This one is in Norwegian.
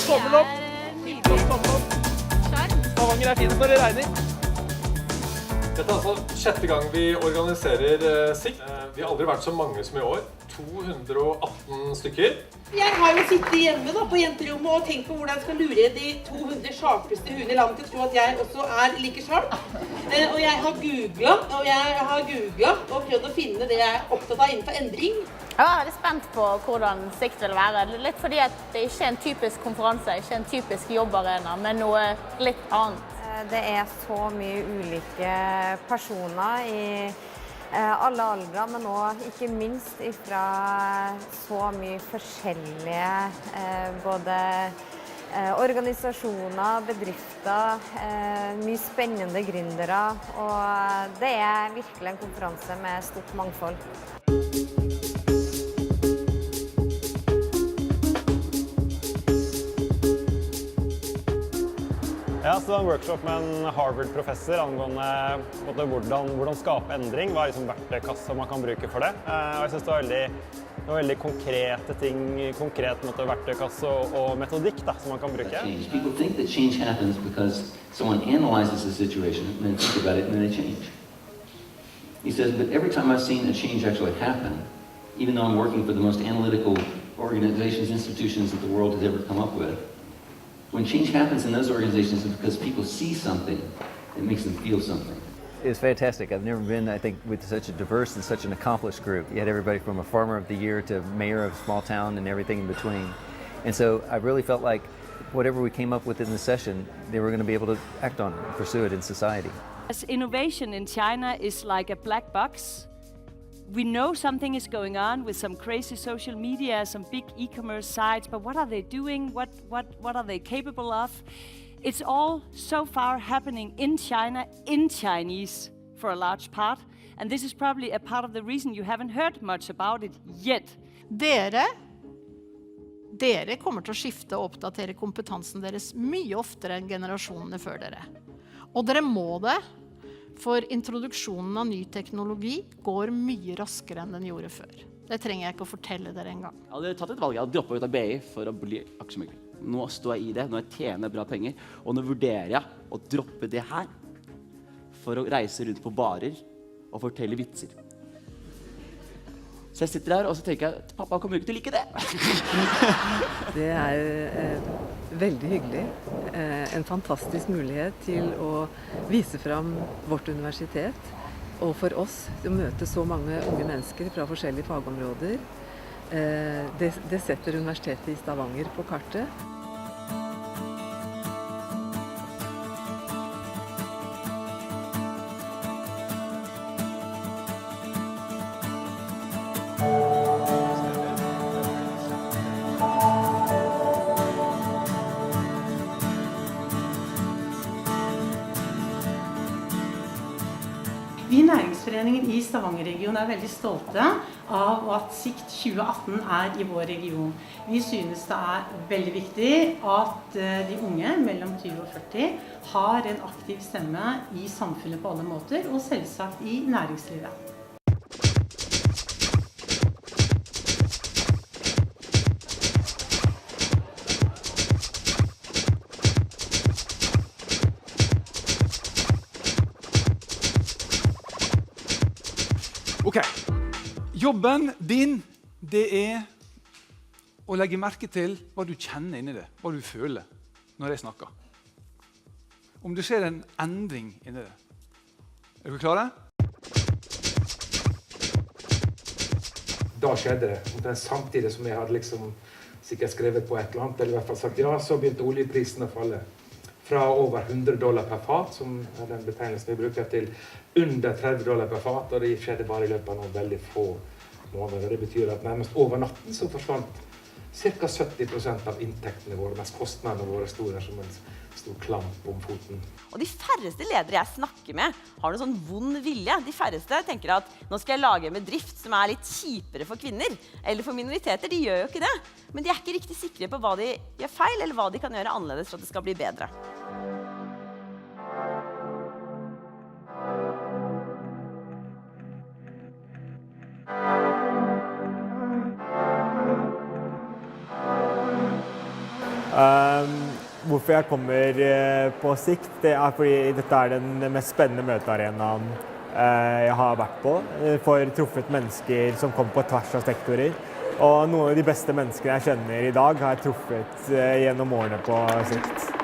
tommel opp. Stavanger finest når det regner. Dette er altså 6. gang vi organiserer SIK. Vi har aldri vært så mange som i år. 218 stykker. Jeg har jo sittet hjemme da, på jenterommet og tenkt på hvordan jeg skal lure de 200 sharpeste hundene i landet til å tro at jeg også er like sharp. Og jeg har googlet og prøvd å finne det jeg er opptatt av innenfor endring. Jeg var veldig spent på hvordan sikt vil være. Litt fordi at det ikke er en typisk konferanse, ikke en typisk jobbarena, men noe litt annet. Det er så mye ulike personer i alle aldre, men også ikke minst fra så mye forskjellige både organisasjoner, bedrifter, mye spennende gründere, og det er virkelig en konferanse med stort mangfold. Ja, så det var en workshop med en Harvard-professor angående hvordan skape endring. Hva er verktøykassa man kan bruke for det? Og jeg synes det var veldig konkrete ting, konkret verktøykasse og metodikk som man kan bruke. People think that change happens because someone analyzes the situation and then think about it and then they change. He says, but every time I've seen a change actually happen, even though I'm working for the most analytical organizations, institutions that the world has ever come up with, when change happens in those organizations, it's because people see something that makes them feel something. It's fantastic. I've never been, I think, with such a diverse and such an accomplished group. You had everybody from a farmer of the year to mayor of a small town and everything in between. And so I really felt like whatever we came up with in the session, they were going to be able to act on it and pursue it in society. As innovation in China is like a black box. We know something is going on with some crazy social media, some big e-commerce sites, but what are they doing? What are they capable of? It's all so far happening in China, in Chinese, for a large part. And this is probably a part of the reason you haven't heard much about it yet. Dere kommer til å skifte og oppdatere kompetansen deres mye oftere enn generasjonene før dere. Og dere må det, for introduksjonen av ny teknologi går mye raskere enn den gjorde før. Det trenger jeg ikke å fortelle dere en gang. Jeg hadde tatt et valg, jeg hadde droppet ut av BI for å bli aksjemegler. Nå står jeg i det, nå jeg tjener bra penger, og nå vurderer jeg å droppe det her for å reise rundt på barer og fortelle vitser. Så jeg sitter der og så tenker jeg, pappa kommer ikke til å like det. Det er veldig hyggelig. En fantastisk mulighet til å vise fram vårt universitet. Og for oss å møte så mange unge mennesker fra forskjellige fagområder. Det setter universitetet i Stavanger på kartet. Vi i Næringsforeningen i Stavanger-regionen er veldig stolte av at SIKT 2018 er i vår region. Vi synes det er veldig viktig at de unge mellom 20 og 40 har en aktiv stemme i samfunnet på alle måter, og selvsagt i næringslivet. Ok, jobben din, det er å legge merke til hva du kjenner inni det, hva du føler når jeg snakker. Om du ser en endring inni det. Er dere klare? Da skjedde det, omtrent samtidig som jeg hadde sikkert skrevet på et eller annet, eller i hvert fall sagt ja, så begynte oljeprisen å falle. Fra over $100 per fat, som er den betegnelsen vi bruker, til under $30 per fat, og det skjedde bare i løpet av noen veldig få måneder. Det betyr at nærmest over natten så forsvant ca. 70% av inntektene våre, mens kostnadene våre sto der som en stor klamp om foten. Og de færreste ledere jeg snakker med har noen sånn vond vilje. De færreste tenker at nå skal jeg lage en bedrift som er litt kjipere for kvinner, eller for minoriteter. De gjør jo ikke det. Men de er ikke riktig sikre på hva de gjør feil, eller hva de kan gjøre annerledes for at det skal bli bedre. hvorfor jeg kommer på sikt, det fordi dette den mest spennende møtearenaen jeg har vært på. For truffet mennesker som kommer på tvers av sektorer. Og noen av de beste menneskene jeg kjenner i dag har jeg truffet gjennom årene på sikt.